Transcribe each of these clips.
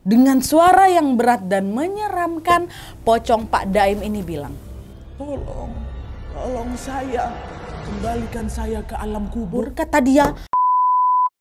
Dengan suara yang berat dan menyeramkan, pocong Pak Daim ini bilang, Tolong saya, kembalikan saya ke alam kubur. kata dia.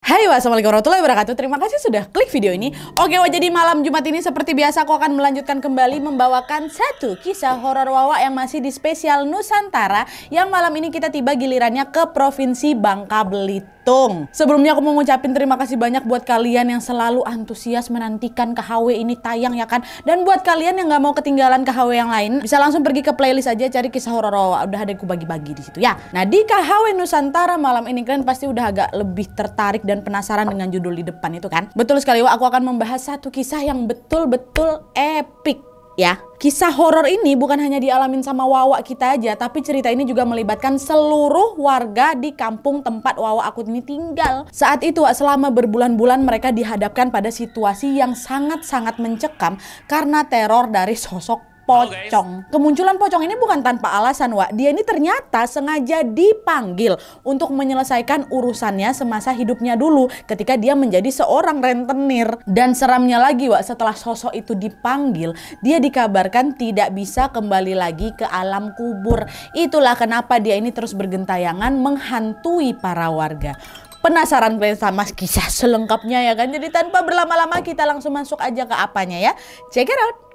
Hai, wassalamualaikum warahmatullahi wabarakatuh. Terima kasih sudah klik video ini. Oke, jadi malam Jumat ini seperti biasa aku akan melanjutkan kembali membawakan satu kisah horor Wawa yang masih di spesial Nusantara. Yang malam ini kita tiba gilirannya ke Provinsi Bangka Belitung. Sebelumnya aku mau ngucapin terima kasih banyak buat kalian yang selalu antusias menantikan KHW ini tayang ya kan. Dan buat kalian yang gak mau ketinggalan KHW yang lain, bisa langsung pergi ke playlist aja cari kisah horor Wawa. Udah ada aku bagi-bagi di situ ya. Nah, di KHW Nusantara malam ini kalian pasti udah agak lebih tertarik dan penasaran dengan judul di depan itu kan. Betul sekali, aku akan membahas satu kisah yang betul-betul epik ya. Kisah horor ini bukan hanya dialamin sama Wawa kita aja, tapi cerita ini juga melibatkan seluruh warga di kampung tempat Wawa aku ini tinggal. Saat itu selama berbulan-bulan mereka dihadapkan pada situasi yang sangat-sangat mencekam karena teror dari sosok pocong. Kemunculan pocong ini bukan tanpa alasan, Wak. Dia ini ternyata sengaja dipanggil untuk menyelesaikan urusannya semasa hidupnya dulu ketika dia menjadi seorang rentenir. Dan seramnya lagi, Wak, setelah sosok itu dipanggil, dia dikabarkan tidak bisa kembali lagi ke alam kubur. Itulah kenapa dia ini terus bergentayangan menghantui para warga. Penasaran kalian sama kisah selengkapnya ya kan? Jadi tanpa berlama-lama kita langsung masuk aja ke apanya ya. Check it out.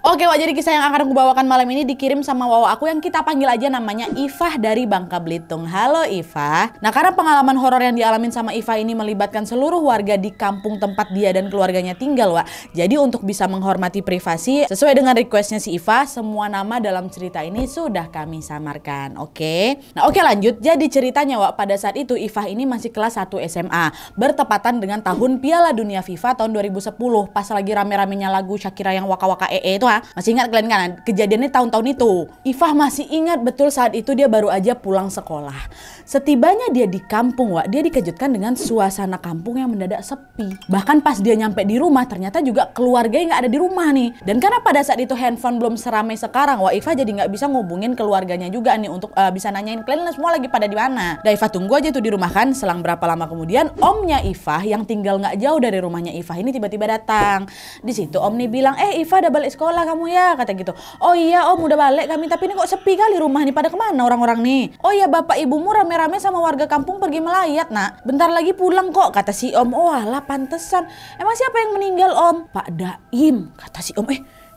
Oke, Wak, jadi kisah yang akan aku bawakan malam ini dikirim sama Wawa aku yang kita panggil aja namanya Ifah dari Bangka Belitung. Halo Ifah. Nah, karena pengalaman horor yang dialamin sama Ifah ini melibatkan seluruh warga di kampung tempat dia dan keluarganya tinggal, Wak. Jadi untuk bisa menghormati privasi, sesuai dengan requestnya si Ifah, semua nama dalam cerita ini sudah kami samarkan. Oke. Nah, oke, lanjut. Jadi ceritanya, Wak, pada saat itu Ifah ini masih kelas 1 SMA. Bertepatan dengan tahun Piala Dunia FIFA tahun 2010. Pas lagi rame-ramenya lagu Shakira yang Waka Waka itu. Masih ingat kalian kan kejadiannya tahun-tahun itu. Ifah masih ingat betul saat itu dia baru aja pulang sekolah. Setibanya dia di kampung, Wak, dia dikejutkan dengan suasana kampung yang mendadak sepi. Bahkan pas dia nyampe di rumah ternyata juga keluarganya nggak ada di rumah nih. Dan karena pada saat itu handphone belum seramai sekarang, Wak, Ifah jadi nggak bisa ngubungin keluarganya juga nih untuk bisa nanyain kalian semua lagi pada di mana. Dan Ifah tunggu aja tuh di rumah kan. Selang berapa lama kemudian omnya Ifah yang tinggal nggak jauh dari rumahnya Ifah ini tiba-tiba datang. Di situ om nih bilang, Ifah udah balik sekolah kamu ya, kata gitu. Oh iya om udah balik kami, tapi ini kok sepi kali rumah nih, pada kemana orang-orang nih? Oh iya bapak ibumu rame-rame sama warga kampung pergi melayat nak, bentar lagi pulang kok, kata si om. Oh alah pantesan, emang siapa yang meninggal om? Pak Daim, kata si om.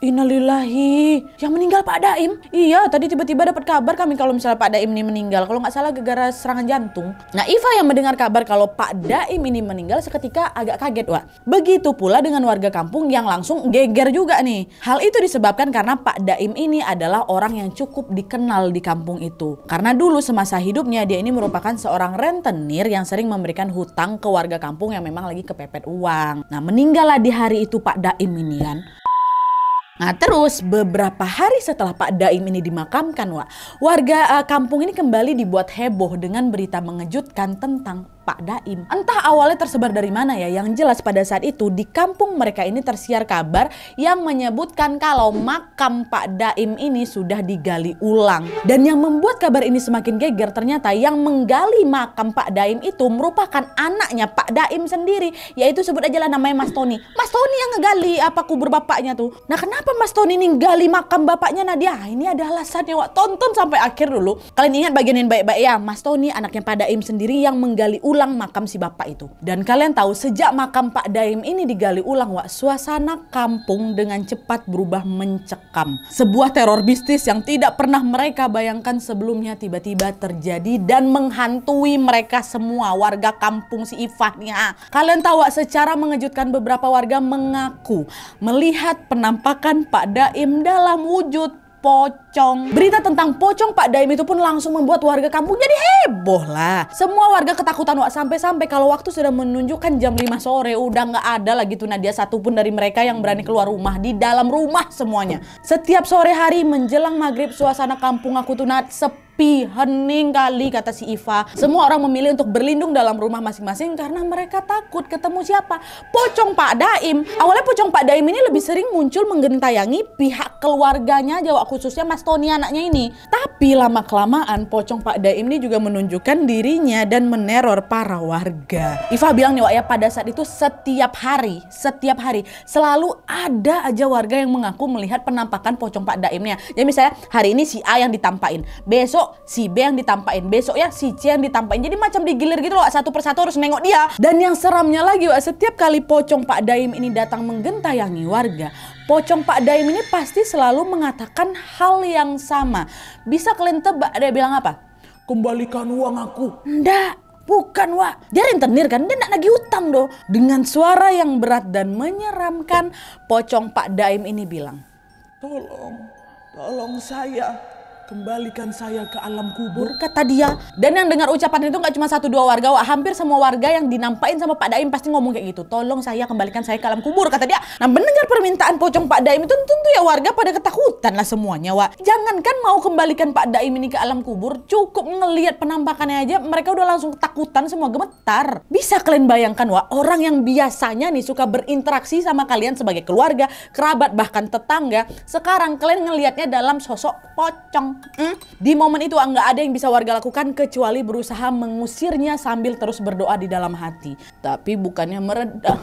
Innalillahi, yang meninggal Pak Daim? Iya, tadi tiba-tiba dapat kabar kami kalau misalnya Pak Daim ini meninggal. Kalau nggak salah gara-gara serangan jantung. Nah, Ifah yang mendengar kabar kalau Pak Daim ini meninggal seketika agak kaget, Wak. Begitu pula dengan warga kampung yang langsung geger juga nih. Hal itu disebabkan karena Pak Daim ini adalah orang yang cukup dikenal di kampung itu. Karena dulu semasa hidupnya dia ini merupakan seorang rentenir yang sering memberikan hutang ke warga kampung yang memang lagi kepepet uang. Nah, meninggallah di hari itu Pak Daim ini kan. Nah terus beberapa hari setelah Pak Daim ini dimakamkan, Wak, warga kampung ini kembali dibuat heboh dengan berita mengejutkan tentang Pak Daim. Entah awalnya tersebar dari mana ya, yang jelas pada saat itu di kampung mereka ini tersiar kabar yang menyebutkan kalau makam Pak Daim ini sudah digali ulang. Dan yang membuat kabar ini semakin geger, ternyata yang menggali makam Pak Daim itu merupakan anaknya Pak Daim sendiri, yaitu sebut aja lah namanya Mas Tony. Mas Tony yang ngegali kubur bapaknya tuh. Nah kenapa Mas Tony ini gali makam bapaknya Nadia? Ini ada alasannya, Wak. Tonton sampai akhir dulu. Kalian ingat bagian yang baik-baik ya, Mas Tony anaknya Pak Daim sendiri yang menggali ulang makam si bapak itu. Dan kalian tahu sejak makam Pak Daim ini digali ulang, Wak, suasana kampung dengan cepat berubah mencekam. Sebuah teror mistis yang tidak pernah mereka bayangkan sebelumnya tiba-tiba terjadi dan menghantui mereka semua warga kampung si Ifah nih. Kalian tahu, Wak, secara mengejutkan beberapa warga mengaku melihat penampakan Pak Daim dalam wujud pocong. Berita tentang pocong Pak Daim itu pun langsung membuat warga kampung jadi heboh lah. Semua warga ketakutan, Wak, sampai-sampai kalau waktu sudah menunjukkan jam 5 sore udah nggak ada lagi tuh Nadia satupun dari mereka yang berani keluar rumah. Di dalam rumah semuanya. Setiap sore hari menjelang maghrib suasana kampung aku tuh sepi sepi, hening kali, kata si Iva. Semua orang memilih untuk berlindung dalam rumah masing-masing karena mereka takut ketemu siapa? Pocong Pak Daim. Awalnya Pocong Pak Daim ini lebih sering muncul menggentayangi pihak keluarganya aja, khususnya Mas Tony anaknya ini. Tapi lama-kelamaan Pocong Pak Daim ini juga menunjukkan dirinya dan meneror para warga. Iva bilang nih Wak ya, pada saat itu setiap hari selalu ada aja warga yang mengaku melihat penampakan Pocong Pak Daimnya. Jadi misalnya hari ini si A yang ditampain, besok si B yang ditampain, besok ya si C yang ditampain. Jadi macam digilir gitu loh, satu persatu harus nengok dia. Dan yang seramnya lagi Wak, setiap kali Pocong Pak Daim ini datang menggentayangi warga, Pocong Pak Daim ini pasti selalu mengatakan hal yang sama. Bisa kalian tebak dia bilang apa? Kembalikan uang aku. Nggak. Bukan Wak, dia rentenir kan, dia nak nagih utang doh. Dengan suara yang berat dan menyeramkan, Pocong Pak Daim ini bilang, Tolong saya, kembalikan saya ke alam kubur. kata dia. Dan yang dengar ucapan itu gak cuma 1-2 warga Wak, hampir semua warga yang dinampain sama Pak Daim pasti ngomong kayak gitu. Tolong saya, kembalikan saya ke alam kubur, kata dia. Nah mendengar permintaan Pocong Pak Daim itu tentu ya warga pada ketakutan lah semuanya Wak. Jangankan mau kembalikan Pak Daim ini ke alam kubur, cukup ngelihat penampakannya aja mereka udah langsung ketakutan, semua gemetar. Bisa kalian bayangkan Wak, orang yang biasanya nih suka berinteraksi sama kalian sebagai keluarga, kerabat, bahkan tetangga, sekarang kalian ngelihatnya dalam sosok pocong. Di momen itu nggak ada yang bisa warga lakukan kecuali berusaha mengusirnya sambil terus berdoa di dalam hati. Tapi bukannya mereda,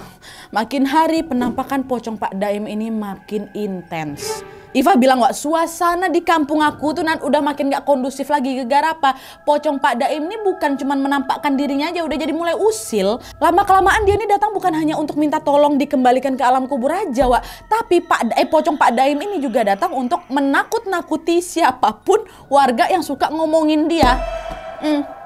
makin hari penampakan Pocong Pak Daim ini makin intens. Iva bilang Wak, suasana di kampung aku tuh udah makin gak kondusif lagi. Gara-gara apa? Pocong Pak Daim ini bukan cuma menampakkan dirinya aja, udah jadi mulai usil. Lama-kelamaan dia ini datang bukan hanya untuk minta tolong dikembalikan ke alam kubur aja Wak, tapi Pocong Pak Daim ini juga datang untuk menakut-nakuti siapapun warga yang suka ngomongin dia.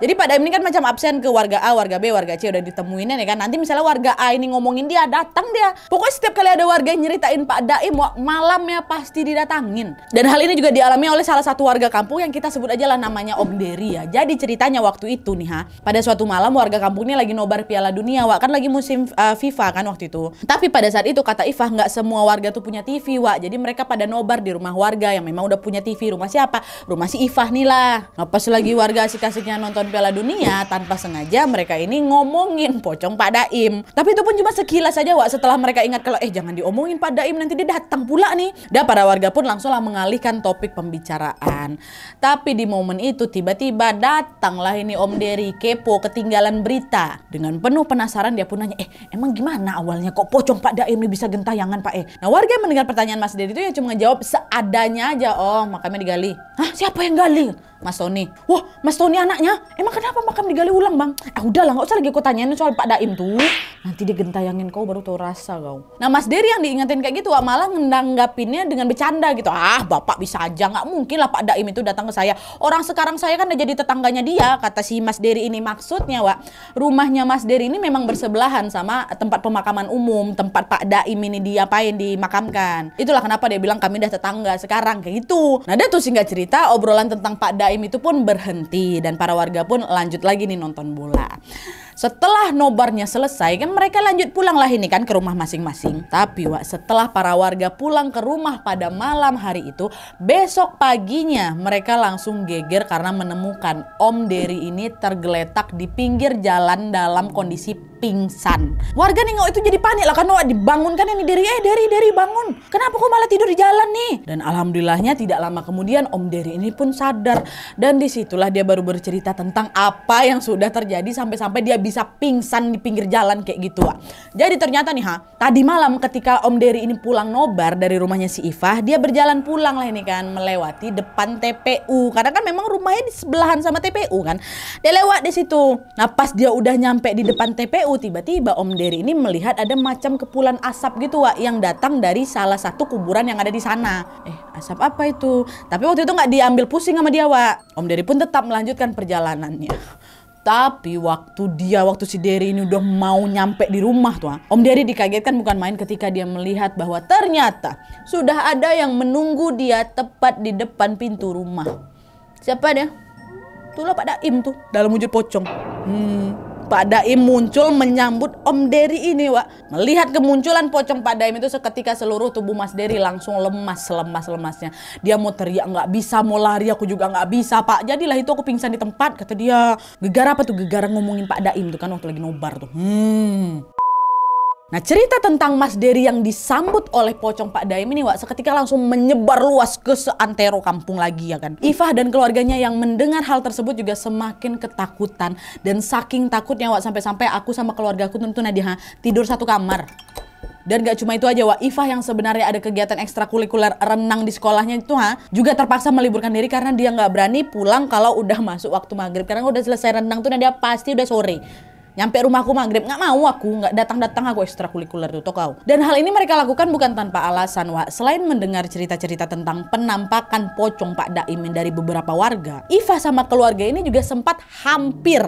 Jadi Pak Daim ini kan macam absen ke warga A, warga B, warga C udah ditemuinnya nih kan. Nanti misalnya warga A ini ngomongin dia, datang dia. Pokoknya setiap kali ada warga yang nyeritain Pak Daim, malamnya pasti didatangin. Dan hal ini juga dialami oleh salah satu warga kampung yang kita sebut aja lah namanya Om Dery ya. Jadi ceritanya waktu itu nih pada suatu malam warga kampung ini lagi nobar Piala Dunia Wak, kan lagi musim FIFA kan waktu itu. Tapi pada saat itu kata Iva nggak semua warga tuh punya TV Wak. Jadi mereka pada nobar di rumah warga yang memang udah punya TV. Rumah siapa? Rumah si Iva nih lah. Nah, pas lagi warga asik-asik nonton Piala Dunia, tanpa sengaja mereka ini ngomongin Pocong Pak Daim. Tapi itu pun cuma sekilas saja Wak, setelah mereka ingat kalau jangan diomongin Pak Daim, nanti dia datang pula nih. Dan para warga pun langsunglah mengalihkan topik pembicaraan. Tapi di momen itu tiba-tiba datanglah ini Om Dery, kepo, ketinggalan berita. Dengan penuh penasaran dia pun nanya, emang gimana awalnya kok Pocong Pak Daim ini bisa gentayangan Pak? Nah warga yang mendengar pertanyaan Mas Dery itu ya cuma ngejawab seadanya aja. Oh makamnya digali. Hah, siapa yang gali? Mas Tony. Wah, Mas Tony anaknya. Emang kenapa makam digali ulang bang? Udahlah, nggak usah lagi kau tanyain soal Pak Daim tuh. Nanti dia gentayangin kau baru tahu rasa kau. Nah Mas Dery yang diingetin kayak gitu Wak, malah ngenanggapinnya dengan bercanda gitu. Bapak bisa aja, nggak mungkin lah Pak Daim itu datang ke saya. Orang sekarang saya kan udah jadi tetangganya dia, kata si Mas Dery ini. Maksudnya Wak, rumahnya Mas Dery ini memang bersebelahan sama tempat pemakaman umum, tempat Pak Daim ini dimakamkan. Itulah kenapa dia bilang kami udah tetangga sekarang kayak gitu. Nah dia tuh singkat cerita obrolan tentang Pak Daim itu pun berhenti dan para warga pun lanjut lagi nih nonton bola. Setelah nobarnya selesai kan mereka lanjut pulang lah ini kan ke rumah masing-masing. Tapi Wak, setelah para warga pulang ke rumah pada malam hari itu, besok paginya mereka langsung geger karena menemukan Om Dery ini tergeletak di pinggir jalan dalam kondisi pingsan. Warga nengok itu jadi panik lah kan Wak, dibangunkan ini Dery, Dery bangun. Kenapa kok malah tidur di jalan nih? Dan alhamdulillahnya tidak lama kemudian Om Dery ini pun sadar dan disitulah dia baru bercerita tentang apa yang sudah terjadi sampai-sampai dia bisa pingsan di pinggir jalan kayak gitu Wak. Jadi ternyata nih tadi malam ketika Om Dery ini pulang nobar dari rumahnya si Iva, dia berjalan pulang lah ini kan melewati depan TPU karena kan memang rumahnya di sebelahan sama TPU kan. Dia lewat di situ. Nah pas dia udah nyampe di depan TPU, tiba-tiba Om Dery ini melihat ada macam kepulan asap gitu Wak yang datang dari salah satu kuburan yang ada di sana. Asap apa itu? Tapi waktu itu nggak diambil pusing sama dia Wak. Om Dery pun tetap melanjutkan perjalanannya. Tapi waktu si Dery ini udah mau nyampe di rumah tuh, Om Dery dikagetkan bukan main ketika dia melihat bahwa ternyata sudah ada yang menunggu dia tepat di depan pintu rumah. Siapa dia? Itulah Pak Daim tuh dalam wujud pocong. Pak Daim muncul menyambut Om Dery ini, Wak. Melihat kemunculan pocong Pak Daim itu seketika seluruh tubuh Mas Dery langsung lemas, lemas-lemasnya. Dia mau teriak nggak bisa, mau lari aku juga nggak bisa, Pak. Jadilah itu aku pingsan di tempat, kata dia. Gegar apa tuh? Gegar ngomongin Pak Daim tuh kan waktu lagi nobar tuh. Nah, cerita tentang Mas Dery yang disambut oleh pocong Pak Daim ini, Wak, seketika langsung menyebar luas ke seantero kampung lagi ya kan. Ifah dan keluarganya yang mendengar hal tersebut juga semakin ketakutan. Dan saking takutnya, Wak, sampai-sampai aku sama keluargaku tentu Nadia tidur satu kamar. Dan gak cuma itu aja, Wak, Ifah yang sebenarnya ada kegiatan ekstrakurikuler renang di sekolahnya itu juga terpaksa meliburkan diri karena dia gak berani pulang kalau udah masuk waktu maghrib. Karena udah selesai renang tuh dia pasti udah sore. Nyampe rumahku maghrib, nggak mau aku, nggak datang-datang aku ekstrakurikuler tuh kau. Dan hal ini mereka lakukan bukan tanpa alasan, Wak. Selain mendengar cerita-cerita tentang penampakan pocong Pak Daim dari beberapa warga, Ifah sama keluarga ini juga sempat hampir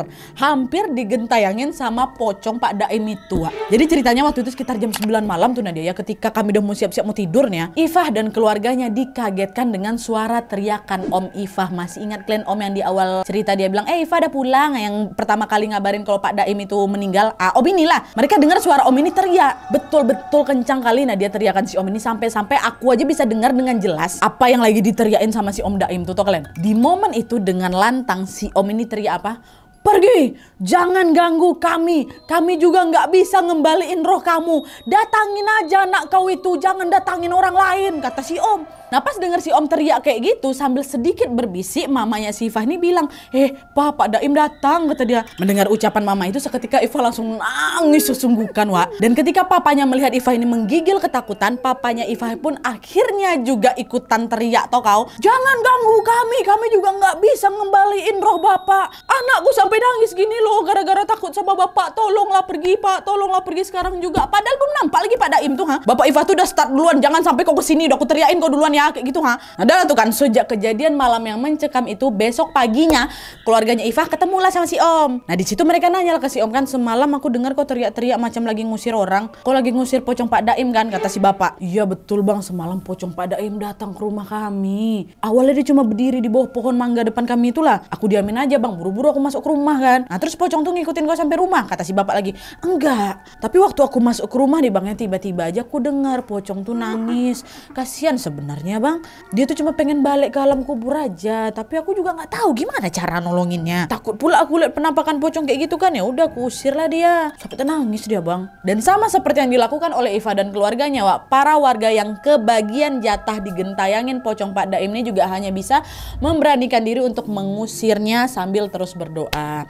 digentayangin sama pocong Pak Daim itu, Wak. Jadi ceritanya waktu itu sekitar jam 9 malam tuh Nadia ya, ketika kami udah mau siap-siap mau tidur nih ya, Ifah dan keluarganya dikagetkan dengan suara teriakan Om Ifah. Masih ingat kalian Om yang di awal cerita dia bilang, Ifah udah pulang, yang pertama kali ngabarin kalau Pak Daim itu meninggal. Om inilah, mereka dengar suara Om ini teriak betul-betul kencang kali. Nah, dia teriakan si Om ini sampai aku aja bisa dengar dengan jelas apa yang lagi diteriakin sama si Om Daim tuh kalian. Di momen itu dengan lantang si Om ini teriak apa? Pergi, jangan ganggu kami juga nggak bisa ngembaliin roh kamu. Datangin aja anak kau itu, jangan datangin orang lain, kata si Om. Nah, pas denger si Om teriak kayak gitu sambil sedikit berbisik, mamanya si Ifah ini bilang, Pak Daim datang, kata dia. Mendengar ucapan mama itu seketika Ifah langsung nangis sesungguhkan, Wak. Dan ketika papanya melihat Ifah ini menggigil ketakutan, papanya Ifah pun akhirnya juga ikutan teriak, tau kau, jangan ganggu kami juga nggak bisa ngembaliin roh bapak. Anakku sampai nangis gini loh gara-gara takut sama bapak, tolonglah pergi Pak, tolonglah pergi sekarang juga. Padahal belum nampak lagi Pak Daim tuh. Bapak Ifah tuh udah start duluan, jangan sampai kau kesini, udah aku teriakin kau duluan ya, kayak gitu. Nah, adalah tuh kan sejak kejadian malam yang mencekam itu, besok paginya keluarganya Ifah ketemulah sama si Om. Nah, di situ mereka nanya ke si Om kan, semalam aku dengar kau teriak-teriak macam lagi ngusir orang, kau lagi ngusir pocong Pak Daim kan, kata si bapak. Iya betul bang, semalam pocong Pak Daim datang ke rumah kami. Awalnya dia cuma berdiri di bawah pohon mangga depan kami itulah. Aku diamin aja bang, buru-buru aku masuk ke rumah kan. Nah, terus pocong tuh ngikutin kau sampai rumah, kata si bapak lagi. Enggak, tapi waktu aku masuk ke rumah nih bang, tiba-tiba aja aku dengar pocong tuh nangis. Kasihan sebenarnya bang, dia tuh cuma pengen balik ke alam kubur aja, tapi aku juga nggak tahu gimana cara nolonginnya. Takut pula aku lihat penampakan pocong kayak gitu kan, ya udah aku usir lah dia. Sampai nangis dia bang. Dan sama seperti yang dilakukan oleh Ifah dan keluarganya, Wak, para warga yang kebagian jatah digentayangin pocong Pak Daim ini juga hanya bisa memberanikan diri untuk mengusirnya sambil terus berdoa.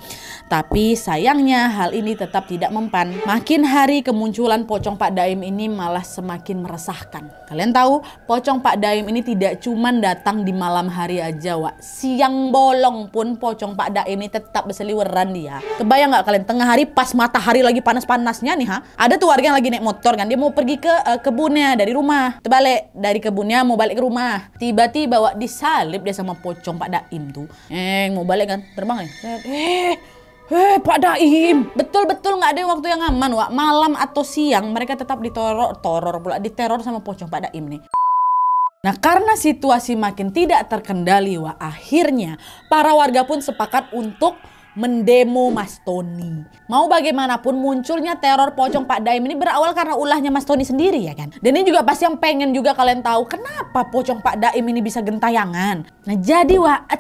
Tapi sayangnya hal ini tetap tidak mempan. Makin hari kemunculan pocong Pak Daim ini malah semakin meresahkan. Kalian tahu, pocong Pak Daim ini tidak cuman datang di malam hari aja, Wak. Siang bolong pun pocong Pak Daim ini tetap berseliweran dia. Kebayang nggak kalian, tengah hari pas matahari lagi panas-panasnya nih ada tuh warga yang lagi naik motor kan, dia mau pergi ke kebunnya dari rumah, terbalik dari kebunnya mau balik ke rumah, tiba-tiba Wak disalip dia sama pocong Pak Daim tuh. Mau balik kan, terbang nih. Pak Daim, betul-betul nggak ada waktu yang aman, Wak. Malam atau siang mereka tetap diteror sama pocong Pak Daim nih. Nah, karena situasi makin tidak terkendali, Wak, akhirnya para warga pun sepakat untuk mendemo Mas Tony. Mau bagaimanapun munculnya teror pocong Pak Daim ini berawal karena ulahnya Mas Tony sendiri ya kan. Dan ini juga pasti yang pengen juga kalian tahu kenapa pocong Pak Daim ini bisa gentayangan. Nah, jadi Wak,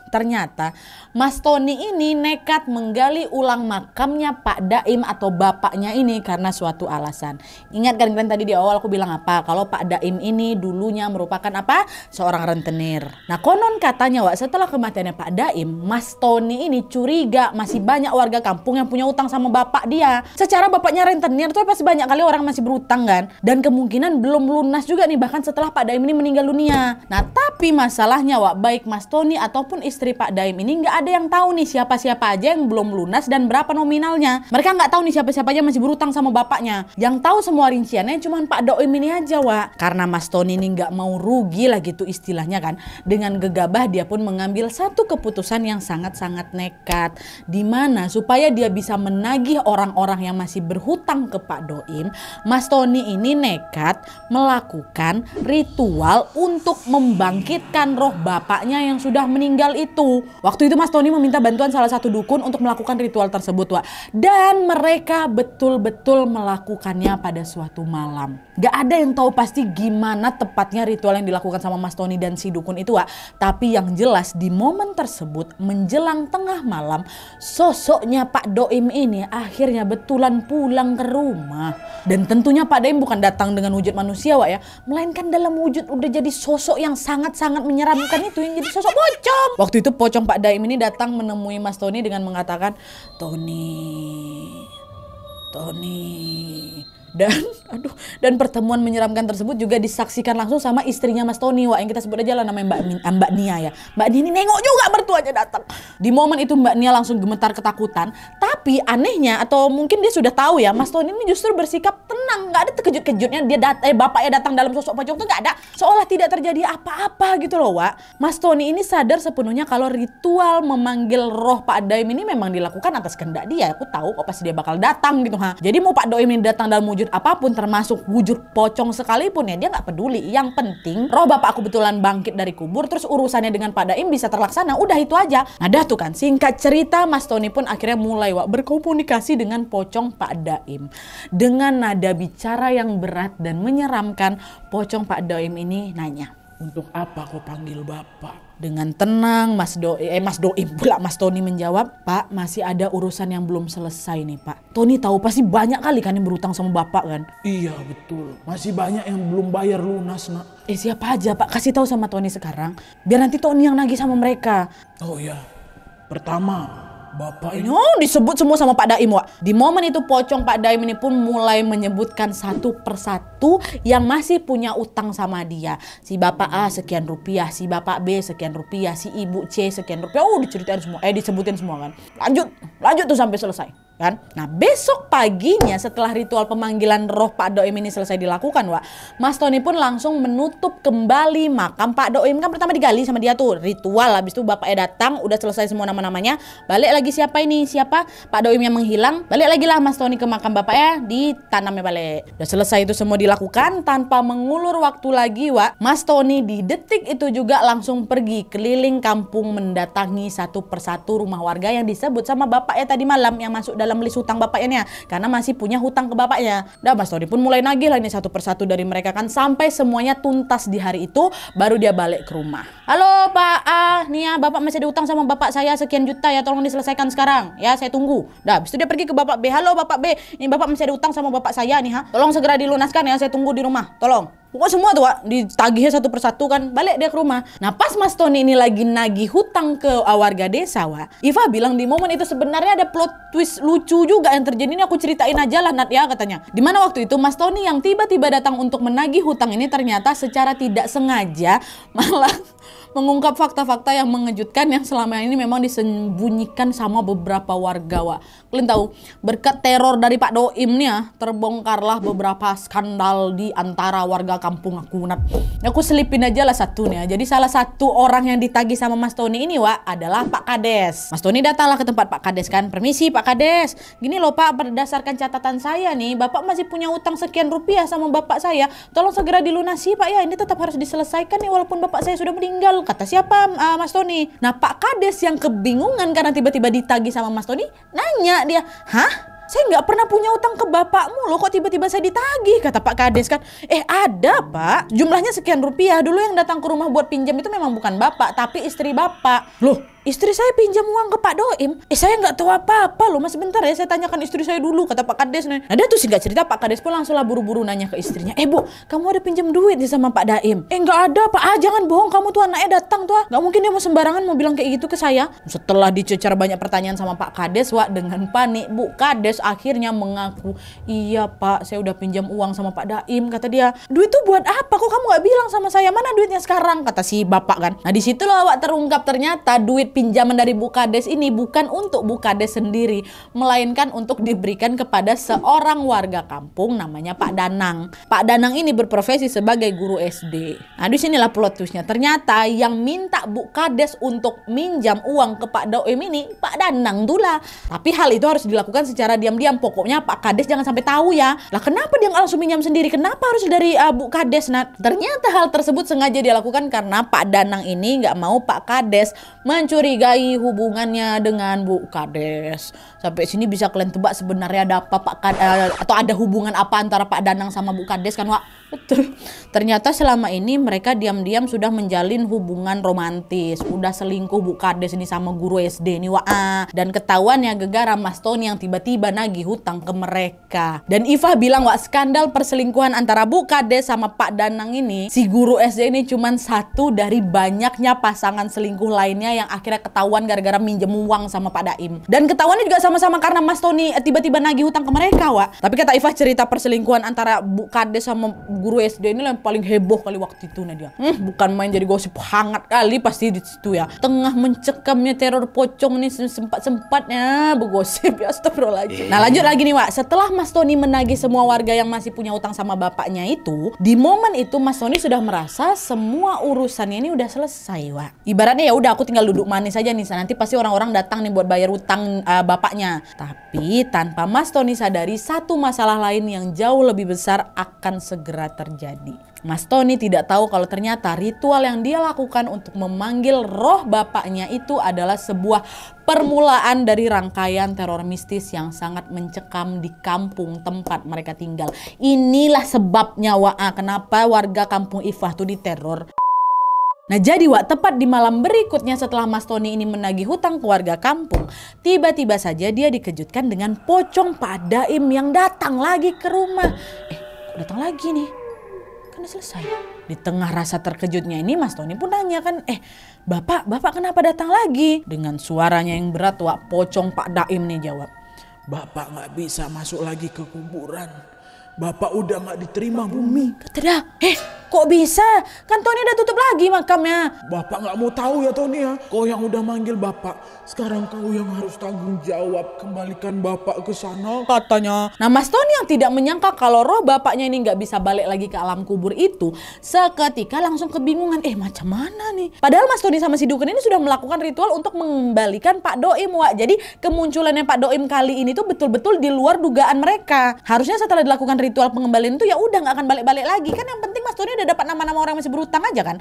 ternyata Mas Tony ini nekat menggali ulang makamnya Pak Daim atau bapaknya ini karena suatu alasan. Ingat kan kalian tadi di awal aku bilang apa? Kalau Pak Daim ini dulunya merupakan apa? Seorang rentenir. Nah, konon katanya, Wak, setelah kematiannya Pak Daim, Mas Tony ini curiga masih banyak warga kampung yang punya utang sama bapak dia. Secara bapaknya rentenir tuh pasti banyak kali orang masih berutang kan? Dan kemungkinan belum lunas juga nih bahkan setelah Pak Daim ini meninggal dunia. Nah, tapi masalahnya, Wak, baik Mas Tony ataupun istri Pak Daim ini nggak ada yang tahu nih siapa-siapa aja yang belum lunas dan berapa nominalnya. Mereka nggak tahu nih siapa-siapa aja masih berutang sama bapaknya. Yang tahu semua rinciannya cuma Pak Daim ini aja, Wak. Karena Mas Tony ini nggak mau rugi lah gitu istilahnya kan. Dengan gegabah dia pun mengambil satu keputusan yang sangat-sangat nekat. Dimana supaya dia bisa menagih orang-orang yang masih berhutang ke Pak Daim, Mas Tony ini nekat melakukan ritual untuk membangkitkan roh bapaknya yang sudah meninggal itu. Waktu itu Mas Tony meminta bantuan salah satu dukun untuk melakukan ritual tersebut, Wak. Dan mereka betul-betul melakukannya pada suatu malam. Gak ada yang tahu pasti gimana tepatnya ritual yang dilakukan sama Mas Tony dan si dukun itu, Wak. Tapi yang jelas di momen tersebut menjelang tengah malam, sosoknya Pak Doim ini akhirnya betulan pulang ke rumah. Dan tentunya Pak Doim bukan datang dengan wujud manusia, Wak ya, melainkan dalam wujud udah jadi sosok yang sangat-sangat menyeramkan itu, yang jadi sosok pocong. Waktu itu pocong Pak Doim ini datang menemui Mas Tony dengan mengatakan, Tony. Dan pertemuan menyeramkan tersebut juga disaksikan langsung sama istrinya Mas Tony, Wak, yang kita sebut aja lah namanya Mbak Nia ya. Mbak Nia ini nengok juga mertuanya datang. Di momen itu Mbak Nia langsung gemetar ketakutan. Tapi anehnya, atau mungkin dia sudah tahu ya, Mas Tony ini justru bersikap tenang, nggak ada terkejut-kejutnya. Bapaknya datang dalam sosok pocong tuh nggak ada, seolah tidak terjadi apa-apa gitu loh, Wak. Mas Tony ini sadar sepenuhnya kalau ritual memanggil roh Pak Doim ini memang dilakukan atas kehendak dia. Aku tahu kok pasti dia bakal datang gitu, ha. Jadi mau Pak Doim ini datang dalam wujud apapun, termasuk wujud pocong sekalipun ya, dia nggak peduli. Yang penting roh bapak aku betulan bangkit dari kubur, terus urusannya dengan Pak Doim bisa terlaksana. Udah itu aja. Nah dah tuh kan, singkat cerita Mas Tony pun akhirnya mulai, Wak, berkomunikasi dengan pocong Pak Doim. Dengan nada bicara yang berat dan menyeramkan, pocong Pak Doim ini nanya, "Untuk apa kau panggil bapak?" Dengan tenang Mas Tony menjawab, "Pak, masih ada urusan yang belum selesai nih, Pak." Tony tahu pasti banyak kali kan yang berutang sama bapak kan. "Iya betul, masih banyak yang belum bayar lunas, Nak." Siapa aja, Pak? Kasih tahu sama Tony sekarang, biar nanti Tony yang nagih sama mereka. "Oh ya, pertama bapak ini..." Disebut semua sama Pak Daim, Wak. Di momen itu pocong Pak Daim ini pun mulai menyebutkan satu persatu yang masih punya utang sama dia. Si Bapak A sekian rupiah, si Bapak B sekian rupiah, si Ibu C sekian rupiah. Diceritain semua, disebutin semua kan. Lanjut tuh sampai selesai. Kan? Nah besok paginya setelah ritual pemanggilan roh Pak Doim ini selesai dilakukan, Wak, Mas Tony pun langsung menutup kembali makam Pak Doim. Kan pertama digali sama dia tuh ritual, habis itu bapaknya datang, udah selesai semua nama-namanya, balik lagi siapa Pak Doim yang menghilang, balik lagi lah Mas Tony ke makam bapaknya, ditanamnya balik. Udah selesai itu semua dilakukan tanpa mengulur waktu lagi, Wak. Mas Tony di detik itu juga langsung pergi keliling kampung mendatangi satu persatu rumah warga yang disebut sama bapaknya tadi malam, yang masuk dalam list hutang bapaknya karena masih punya hutang ke bapaknya. Mas Tony pun mulai nagih lah ini satu persatu dari mereka kan, sampai semuanya tuntas di hari itu. Baru dia balik ke rumah. "Halo Pak A, nih ya bapak masih ada utang sama bapak saya sekian juta ya, tolong diselesaikan sekarang ya, saya tunggu." Habis itu dia pergi ke bapak B. "Halo Bapak B, ini bapak masih ada utang sama bapak saya nih, tolong segera dilunaskan ya, saya tunggu di rumah, tolong." Pokoknya semua tuh, Wak, ditagihnya satu persatu kan. Balik dia ke rumah. Nah pas Mas Tony ini lagi nagih hutang ke warga desa, Wak, Iva bilang di momen itu sebenarnya ada plot twist lucu juga yang terjadi. Ini aku ceritain aja lah, Nat ya, katanya. Dimana waktu itu Mas Tony yang tiba-tiba datang untuk menagih hutang ini ternyata secara tidak sengaja malah mengungkap fakta-fakta yang mengejutkan yang selama ini memang disembunyikan sama beberapa warga, Wak. Kalian tahu, berkat teror dari Pak Doim nih ya, terbongkarlah beberapa skandal di antara warga kampung aku, Nat. Aku selipin aja lah satu nih ya. Jadi salah satu orang yang ditagih sama Mas Tony ini, Wak, adalah Pak Kades. Mas Tony datanglah ke tempat Pak Kades kan. "Permisi Pak Kades, gini loh Pak, berdasarkan catatan saya nih, Bapak masih punya utang sekian rupiah sama Bapak saya. Tolong segera dilunasi Pak ya, ini tetap harus diselesaikan nih walaupun Bapak saya sudah meninggal." Kata siapa? Mas Tony. Nah Pak Kades yang kebingungan karena tiba-tiba ditagih sama Mas Tony, nanya dia, "Hah? Saya nggak pernah punya utang ke bapakmu loh, kok tiba-tiba saya ditagih?" Kata Pak Kades kan. Ada Pak, jumlahnya sekian rupiah. Dulu yang datang ke rumah buat pinjam itu memang bukan bapak, tapi istri bapak." "Loh, istri saya pinjam uang ke Pak Doim?" Saya nggak tahu apa-apa loh, mas sebentar ya, saya tanyakan istri saya dulu," kata Pak Kades. Nah dia tuh singkat cerita Pak Kades pun langsung lah buru-buru nanya ke istrinya, "Bu, kamu ada pinjam duit nih sama Pak Daim?" "Nggak ada Pak." "Jangan bohong, kamu tuh anaknya datang tuh, nggak mungkin dia mau sembarangan mau bilang kayak gitu ke saya." Setelah dicecar banyak pertanyaan sama Pak Kades, Wak, dengan panik Bu Kades akhirnya mengaku, "Iya Pak, saya udah pinjam uang sama Pak Daim," kata dia. "Duit tuh buat apa? Kok kamu nggak bilang sama saya? Mana duitnya sekarang?" kata si bapak kan. Nah disitulah, Wak, terungkap ternyata duit pinjaman dari Bu Kades ini bukan untuk Bu Kades sendiri, melainkan untuk diberikan kepada seorang warga kampung namanya Pak Danang. Pak Danang ini berprofesi sebagai guru SD. Nah, di sinilah plot twistnya. Ternyata yang minta Bu Kades untuk minjam uang ke Pak Daim ini Pak Danang tuh lah. Tapi hal itu harus dilakukan secara diam-diam. Pokoknya Pak Kades jangan sampai tahu ya. Lah kenapa dia nggak langsung minjam sendiri? Kenapa harus dari Bu Kades, Nat? Ternyata hal tersebut sengaja dia lakukan karena Pak Danang ini nggak mau Pak Kades mencurigai hubungannya dengan Bu Kades. Sampai sini bisa kalian tebak sebenarnya ada apa atau ada hubungan apa antara Pak Danang sama Bu Kades kan, Wak? Betul. Ternyata selama ini mereka diam-diam sudah menjalin hubungan romantis. Udah selingkuh Bu Kades ini sama guru SD ini, Wak. Dan ketahuan ya gegara Mas Tony yang tiba-tiba nagih hutang ke mereka. Dan Ifah bilang, Wak, skandal perselingkuhan antara Bu Kades sama Pak Danang ini, si guru SD ini cuman satu dari banyaknya pasangan selingkuh lainnya yang akhirnya ketahuan gara-gara minjem uang sama Pak Daim. Dan ketahuannya juga sama-sama karena Mas Tony tiba-tiba nagih hutang ke mereka, Wak. Tapi kata Ifah cerita perselingkuhan antara Bu Kades sama guru SD ini yang paling heboh kali waktu itu, Nadia. Bukan main, jadi gosip hangat kali pasti di situ ya. Tengah mencekamnya teror pocong nih sempat-sempatnya bergosip ya, astagfirullahaladzim. Nah, lanjut lagi nih, Wak. Setelah Mas Tony menagih semua warga yang masih punya utang sama bapaknya itu, di momen itu Mas Tony sudah merasa semua urusannya ini udah selesai, Wak. Ibaratnya ya udah aku tinggal duduk manis aja nih, nanti pasti orang-orang datang nih buat bayar utang bapaknya. Tapi tanpa Mas Tony sadari satu masalah lain yang jauh lebih besar akan segera terjadi. Mas Tony tidak tahu kalau ternyata ritual yang dia lakukan untuk memanggil roh bapaknya itu adalah sebuah permulaan dari rangkaian teror mistis yang sangat mencekam di kampung tempat mereka tinggal. Inilah sebabnya, Wak, kenapa warga kampung Ifah tuh diteror. Nah jadi, Wak, tepat di malam berikutnya setelah Mas Tony ini menagih hutang ke warga kampung, tiba-tiba saja dia dikejutkan dengan pocong Pak Daim yang datang lagi ke rumah. Kok datang lagi nih? Kan udah selesai. Di tengah rasa terkejutnya ini Mas Tony pun nanya kan, Bapak kenapa datang lagi? Dengan suaranya yang berat, Wak, pocong Pak Daim nih jawab, Bapak nggak bisa masuk lagi ke kuburan. Bapak udah nggak diterima bumi. Kata dia, kok bisa? Kan Tony udah tutup lagi makamnya. Bapak nggak mau tahu ya Tony ya. Kau yang udah manggil Bapak. Sekarang kau yang harus tanggung jawab. Kembalikan Bapak ke sana, katanya. Nah, Mas Tony yang tidak menyangka kalau roh bapaknya ini nggak bisa balik lagi ke alam kubur itu, seketika langsung kebingungan. Macam mana nih? Padahal Mas Tony sama si Dukun ini sudah melakukan ritual untuk mengembalikan Pak Doim, Wak. Jadi kemunculannya Pak Doim kali ini tuh betul-betul di luar dugaan mereka. Harusnya setelah dilakukan ritual pengembalian itu ya udah nggak akan balik-balik lagi. Kan yang penting Mas Tony udah dapat nama-nama orang yang masih berutang aja kan.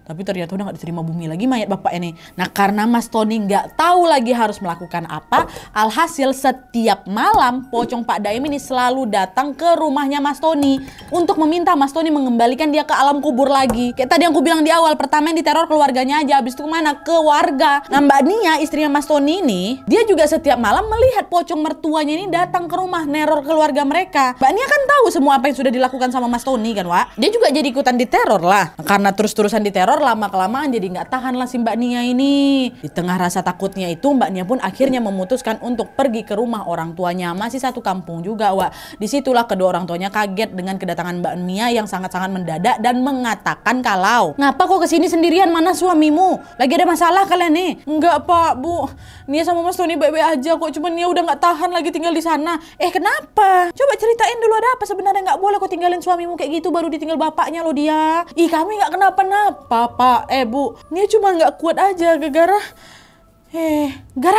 Tapi ternyata udah gak diterima bumi lagi mayat bapak ini. Nah, karena Mas Tony gak tahu lagi harus melakukan apa, alhasil setiap malam pocong Pak Daim ini selalu datang ke rumahnya Mas Tony untuk meminta Mas Tony mengembalikan dia ke alam kubur lagi. Kayak tadi yang aku bilang di awal, pertama yang diteror keluarganya aja, habis itu kemana? Ke warga. Nah, Mbak Nia, istrinya Mas Tony ini, dia juga setiap malam melihat pocong mertuanya ini datang ke rumah neror keluarga mereka. Mbak Nia kan tahu semua apa yang sudah dilakukan sama Mas Tony kan, Wak. Dia juga jadi ikutan diteror lah. Nah, karena terus-terusan diteror, lama-kelamaan jadi nggak tahan lah si Mbak Nia ini. Di tengah rasa takutnya itu, Mbak Nia pun akhirnya memutuskan untuk pergi ke rumah orang tuanya. Masih satu kampung juga, Wak. Disitulah kedua orang tuanya kaget dengan kedatangan Mbak Nia yang sangat-sangat mendadak dan mengatakan kalau, ngapa kok kesini sendirian, mana suamimu? Lagi ada masalah kalian nih? Enggak, Pak, Bu. Nia sama Mas Tony baik-baik aja kok. Cuman Nia udah nggak tahan lagi tinggal di sana. Kenapa? Coba ceritain dulu ada apa sebenarnya. Nggak boleh kok tinggalin suamimu kayak gitu baru ditinggal bapaknya loh dia. Kami nggak kenapa-napa, Pak. Bu, Nia cuma nggak kuat aja gara-gara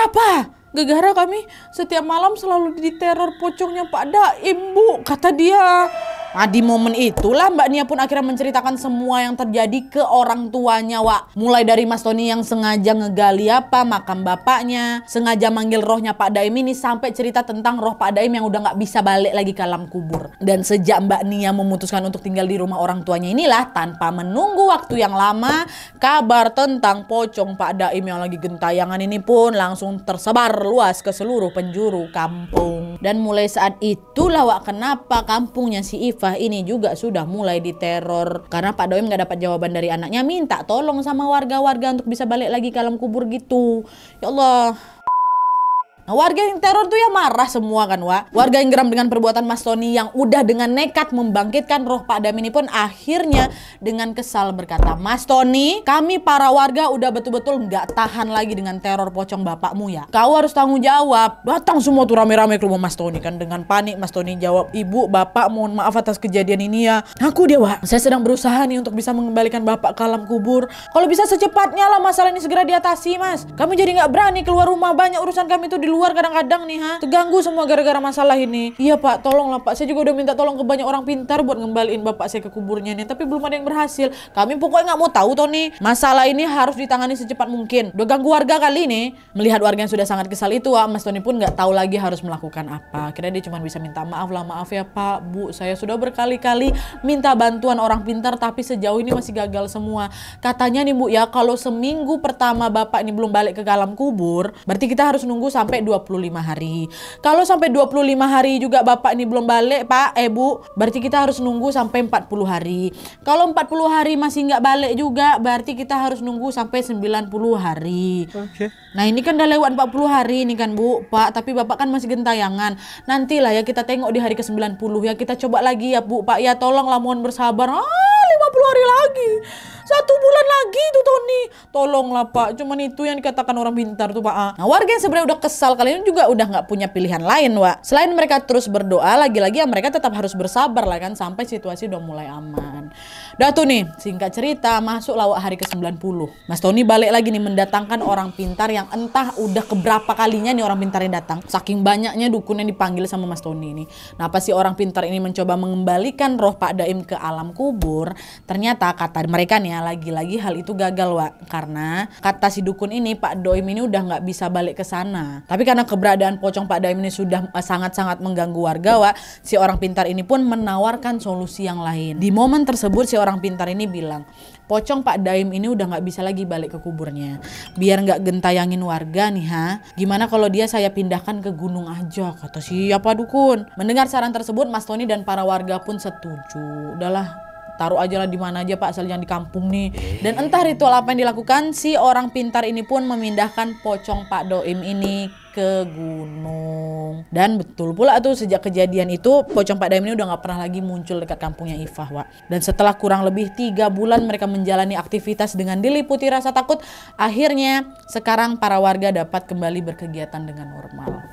apa? Gara-gara kami setiap malam selalu diteror pocongnya Pak Daim, Bu, kata dia. Nah, di momen itulah Mbak Nia pun akhirnya menceritakan semua yang terjadi ke orang tuanya, Wak. Mulai dari Mas Tony yang sengaja ngegali makam bapaknya, sengaja manggil rohnya Pak Daim ini, sampai cerita tentang roh Pak Daim yang udah nggak bisa balik lagi ke alam kubur. Dan sejak Mbak Nia memutuskan untuk tinggal di rumah orang tuanya inilah, tanpa menunggu waktu yang lama, kabar tentang pocong Pak Daim yang lagi gentayangan ini pun langsung tersebar luas ke seluruh penjuru kampung. Dan mulai saat itulah, Wak, kenapa kampungnya si Ifah ini juga sudah mulai diteror. Karena Pak Doim gak dapat jawaban dari anaknya, minta tolong sama warga-warga untuk bisa balik lagi ke alam kubur gitu. Ya Allah. Nah, warga yang teror tuh ya marah semua kan, Wak. Warga yang geram dengan perbuatan Mas Tony yang udah dengan nekat membangkitkan roh Pak Daim ini pun akhirnya dengan kesal berkata, "Mas Tony, kami para warga udah betul-betul nggak tahan lagi dengan teror pocong bapakmu ya. Kau harus tanggung jawab." Datang semua tuh rame-rame ke rumah Mas Tony kan. Dengan panik Mas Tony jawab, "Ibu, Bapak, mohon maaf atas kejadian ini ya. Aku dia, Wak. Saya sedang berusaha nih untuk bisa mengembalikan Bapak ke alam kubur. Kalau bisa secepatnya lah masalah ini segera diatasi, Mas. Kami jadi nggak berani keluar rumah, banyak urusan kami tuh di luar kadang-kadang nih, terganggu semua gara-gara masalah ini." "Iya Pak, tolonglah Pak. Saya juga udah minta tolong ke banyak orang pintar buat ngembaliin Bapak saya ke kuburnya nih, tapi belum ada yang berhasil. Kami pokoknya nggak mau tahu Tony. Masalah ini harus ditangani secepat mungkin. Udah ganggu warga kali ini." Melihat warga yang sudah sangat kesal itu, Mas Tony pun nggak tahu lagi harus melakukan apa. Akhirnya dia cuma bisa minta maaf lah, "Maaf ya Pak, Bu, saya sudah berkali-kali minta bantuan orang pintar tapi sejauh ini masih gagal semua. Katanya nih Bu ya, kalau seminggu pertama Bapak ini belum balik ke alam kubur, berarti kita harus nunggu sampai 25 hari. Kalau sampai 25 hari juga Bapak ini belum balik Pak, Bu, berarti kita harus nunggu sampai 40 hari. Kalau 40 hari masih nggak balik juga, berarti kita harus nunggu sampai 90 hari. Oke. Nah ini kan udah lewat 40 hari ini kan Bu, Pak, tapi Bapak kan masih gentayangan. Nantilah ya kita tengok di hari ke-90 ya, kita coba lagi ya Bu, Pak ya, tolonglah mohon bersabar." 50 hari lagi. 1 bulan lagi tuh Tony. Tolonglah Pak, cuman itu yang dikatakan orang pintar tuh Pak. Nah, warga yang sebenarnya udah kesal kali ini juga udah nggak punya pilihan lain, Wak. Selain mereka terus berdoa, lagi-lagi ya mereka tetap harus bersabar lah kan sampai situasi udah mulai aman. Udah tuh nih, singkat cerita, masuk lawak hari ke-90. Mas Tony balik lagi nih mendatangkan orang pintar yang entah udah keberapa kalinya nih orang pintar yang datang. Saking banyaknya dukun yang dipanggil sama Mas Tony ini. Nah, pas si orang pintar ini mencoba mengembalikan roh Pak Daim ke alam kubur, ternyata kata mereka nih ya, lagi-lagi hal itu gagal, Wak. Karena kata si dukun ini, Pak Daim ini udah nggak bisa balik ke sana. Tapi karena keberadaan pocong Pak Daim ini sudah sangat-sangat mengganggu warga, Wak, si orang pintar ini pun menawarkan solusi yang lain. Di momen tersebut si orang pintar ini bilang, "Pocong Pak Daim ini udah nggak bisa lagi balik ke kuburnya. Biar nggak gentayangin warga nih, gimana kalau dia saya pindahkan ke gunung aja," kata siapa dukun. Mendengar saran tersebut, Mas Tony dan para warga pun setuju. Udahlah, taruh aja lah di mana aja Pak, asal jangan di kampung nih. Dan entah ritual apa yang dilakukan, si orang pintar ini pun memindahkan pocong Pak Daim ini ke gunung. Dan betul pula tuh, sejak kejadian itu pocong Pak Daim ini udah nggak pernah lagi muncul dekat kampungnya Ifah, Wak. Dan setelah kurang lebih 3 bulan mereka menjalani aktivitas dengan diliputi rasa takut, akhirnya sekarang para warga dapat kembali berkegiatan dengan normal.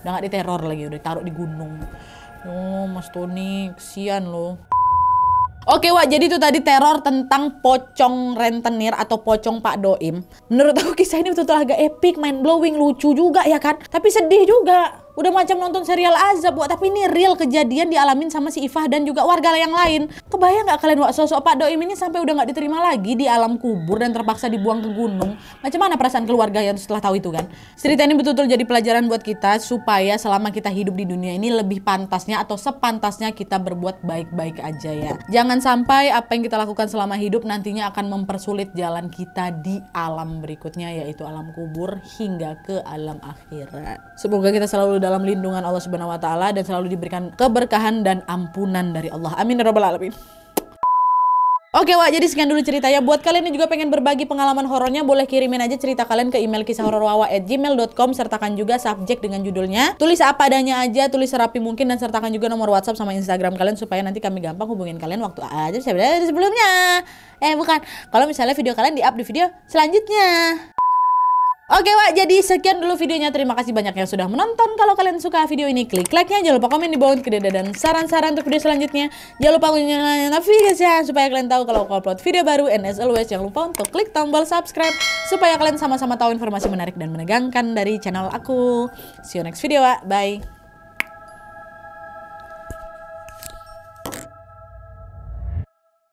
Udah nggak diteror lagi, udah taruh di gunung. Oh Mas Tony, kesian loh. Oke Wak, jadi itu tadi teror tentang pocong rentenir atau pocong Pak Daim. Menurut aku kisah ini betul-betul agak epic, mind blowing, lucu juga ya kan. Tapi sedih juga. Udah macam nonton serial azab, Wak. Tapi ini real kejadian dialamin sama si Ifah dan juga warga yang lain. Kebayang nggak kalian, Wak, sosok Pak Daim ini sampai udah nggak diterima lagi di alam kubur dan terpaksa dibuang ke gunung. Macam mana perasaan keluarga yang setelah tahu itu kan? Cerita ini betul-betul jadi pelajaran buat kita supaya selama kita hidup di dunia ini lebih pantasnya atau sepantasnya kita berbuat baik-baik aja ya. Jangan sampai apa yang kita lakukan selama hidup nantinya akan mempersulit jalan kita di alam berikutnya, yaitu alam kubur hingga ke alam akhirat. Semoga kita selalu dalam lindungan Allah Subhanahu wa taala dan selalu diberikan keberkahan dan ampunan dari Allah. Amin ya rabbal alamin. Oke Wak, jadi sekian dulu ceritanya. Buat kalian yang juga pengen berbagi pengalaman horornya, boleh kirimin aja cerita kalian ke email kisahhororwawa@gmail.com, sertakan juga subjek dengan judulnya. Tulis apa adanya aja, tulis serapi mungkin, dan sertakan juga nomor WhatsApp sama Instagram kalian supaya nanti kami gampang hubungin kalian waktu aja sebelumnya. Bukan, kalau misalnya video kalian di-up di video selanjutnya. Oke Wak, jadi sekian dulu videonya. Terima kasih banyak yang sudah menonton. Kalau kalian suka video ini, klik like-nya. Jangan lupa komen di bawah untuk ide dan saran-saran untuk video selanjutnya. Jangan lupa nyalain notifikasinya supaya kalian tahu kalau aku upload video baru. And as always, jangan lupa untuk klik tombol subscribe supaya kalian sama-sama tahu informasi menarik dan menegangkan dari channel aku. See you next video, Wak. Bye.